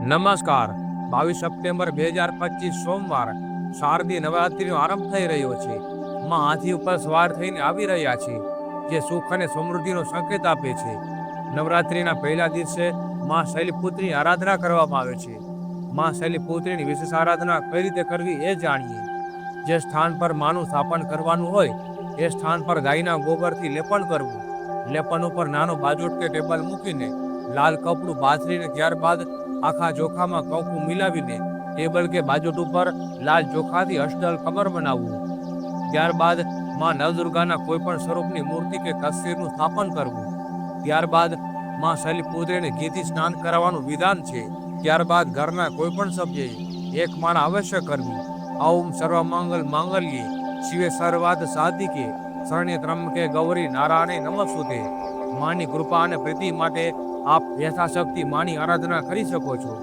નમસ્કાર. 22 સપ્ટેમ્બર 2025 સોમવાર શારદીય નવરાત્રીનો આરંભ થઈ રહ્યો છે. માં હાથી ઉપર સવાર થઈને આવી રહ્યા છે, જે સુખ અને સમૃદ્ધિનો સંકેત આપે છે. નવરાત્રીના પહેલા દિવસે માં શૈલપુત્રીની આરાધના કરવામાં આવે છે. માં શૈલપુત્રીની વિશેષ આરાધના કઈ રીતે કરવી એ જાણીએ. જે સ્થાન પર માનું સ્થાપન કરવાનું હોય એ સ્થાન પર ગાયના ગોબરથી લેપન કરવું. લેપન ઉપર નાનો બાજોટ કે ટેબલ મૂકીને લાલ કપડું પાથરીને ત્યારબાદ આખા ચોખામાં કંકુ મિલાવીને ટેબલ કે બાજોટ ઉપર લાલ ચોખાથી અષ્ટદળ કમર બનાવવું. ત્યારબાદ માં નવદુર્ગાના કોઈ પણ સ્વરૂપની મૂર્તિ કે તસવીરનું સ્થાપન કરવું. ત્યારબાદ માં શૈલપુત્રીને ઘીથી સ્નાન કરાવવાનું વિધાન છે. ત્યારબાદ ઘરના કોઈ પણ સભ્યએ એક માળા અવશ્ય કરવી. ઓમ સર્વમંગલ માંગલ્યે શિવે સર્વાર્થ સાધિકે શરણ્ય ત્રંબકે ગૌરી નારાયણે નમસ્તુતે. માની કૃપા અને પ્રીતિ માટે આપ યથાશક્તિ માની આરાધના કરી શકો છો.